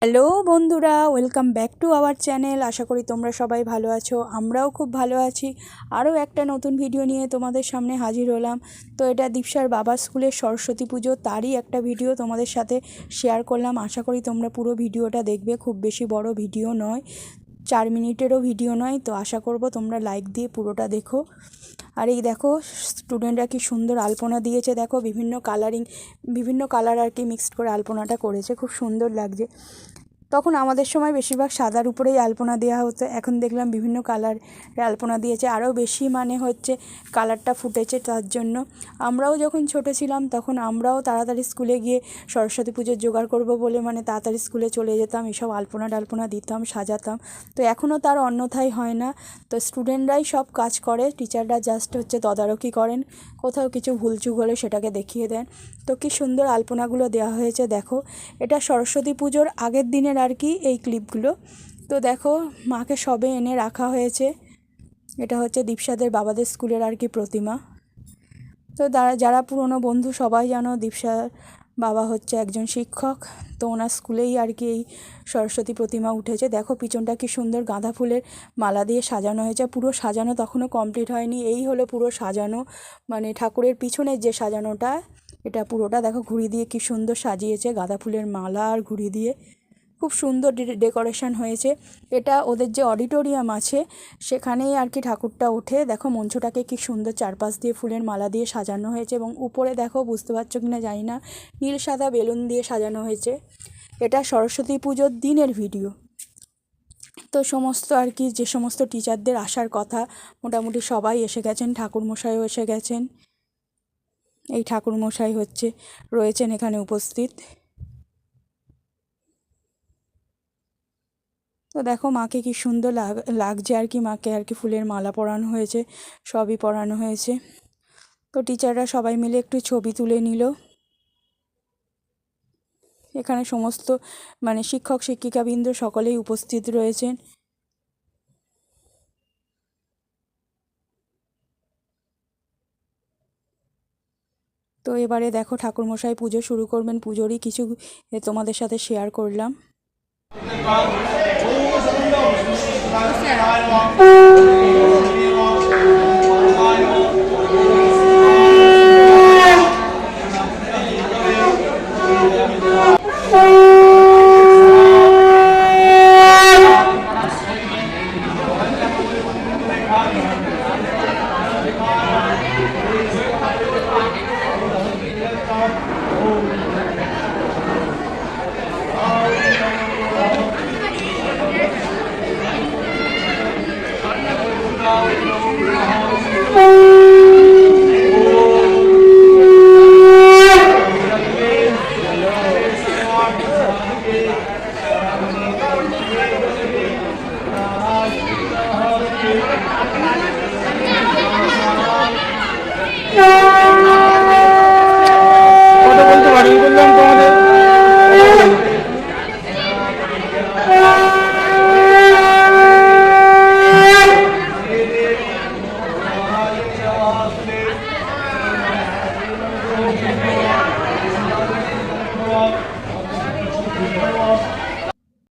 Hello বন্ধুরা, welcome back to our channel. আশা করি তোমরা সবাই ভালো আছো, আমরাও খুব ভালো আছি। আরও একটা নতুন ভিডিও নিয়ে তোমাদের সামনে হাজির হলাম। তো এটা দীপসার বাবার স্কুলের সরস্বতী পুজো, তারই একটা ভিডিও তোমাদের সাথে শেয়ার করলাম। আশা করি তোমরা পুরো ভিডিওটা দেখবে, খুব বেশি বড় ভিডিও নয়, 4 মিনিটেরও ভিডিও নয়। তো আশা করব তোমরা লাইক দিয়ে পুরোটা দেখো। আর এই দেখো স্টুডেন্টরা কি সুন্দর আলপনা দিয়েছে, দেখো বিভিন্ন কালার আর কি মিক্সড করে আলপনাটা করেছে, খুব সুন্দর লাগছে। তখন আমাদের সময় বেশিরভাগ সাদার উপরেই আলপনা দেওয়া হতো, এখন দেখলাম বিভিন্ন কালারের আলপনা দিয়েছে, আরও বেশি হচ্ছে কালারটা ফুটেছে। তার জন্য আমরাও যখন ছোটো ছিলাম তখন আমরাও তাড়াতাড়ি স্কুলে গিয়ে সরস্বতী পুজোর জোগাড় করব বলে তাড়াতাড়ি স্কুলে চলে যেতাম, এসব আলপনা দিতাম, সাজাতাম। তো এখনও তার অন্যথায় হয় না। তো স্টুডেন্টরাই সব কাজ করে, টিচাররা জাস্ট তদারকি করেন, কোথাও কিছু ভুলচুক হলে সেটাকে দেখিয়ে দেন। তো কি সুন্দর আলপনাগুলো দেওয়া হয়েছে দেখো। এটা সরস্বতী পুজোর আগের দিনের আর কি এই ক্লিপগুলো। তো দেখো মাকে সবে এনে রাখা হয়েছে। এটা হচ্ছে দীপসাদের বাবাদের স্কুলের আর কি প্রতিমা। তো যারা পুরনো বন্ধু সবাই জানো, দীপসার বাবা হচ্ছে একজন শিক্ষক। তো ওনার স্কুলেই আর কি এই সরস্বতী প্রতিমা উঠেছে। দেখো পিছনটা কি সুন্দর গাঁদা ফুলের মালা দিয়ে সাজানো হয়েছে। পুরো সাজানো তখনও কমপ্লিট হয়নি, এই হলো পুরো সাজানো, ঠাকুরের পিছনের যে সাজানোটা, এটা পুরোটা দেখো ঘুড়ি দিয়ে কি সুন্দর সাজিয়েছে, গাঁদা ফুলের মালা আর ঘুড়ি দিয়ে খুব সুন্দর ডেকোরেশন হয়েছে। এটা ওদের যে অডিটোরিয়াম আছে সেখানেই আর কি ঠাকুরটা ওঠে। দেখো মঞ্চটাকে কি সুন্দর চারপাশ দিয়ে ফুলের মালা দিয়ে সাজানো হয়েছে, এবং উপরে দেখো, বুঝতে পারছো কিনা জানি না, নীল সাদা বেলুন দিয়ে সাজানো হয়েছে। এটা সরস্বতী পুজোর দিনের ভিডিও। তো সমস্ত আর কি যে সমস্ত টিচারদের আসার কথা মোটামুটি সবাই এসে গেছেন, ঠাকুরমশাইও এসে গেছেন। এই ঠাকুরমশাই রয়েছেন এখানে উপস্থিত। তো দেখো মাকে কি সুন্দর লাগছে আর কি, মাকে আর কি ফুলের মালা পরানো হয়েছে, সবই পরানো হয়েছে। তো টিচাররা সবাই মিলে একটু ছবি তুলে নিল। এখানে সমস্ত শিক্ষক শিক্ষিকাবৃন্দ সকলেই উপস্থিত রয়েছেন। তো এবারে দেখো ঠাকুরমশাই পুজো শুরু করবেন, পুজোরই কিছু তোমাদের সাথে শেয়ার করলাম।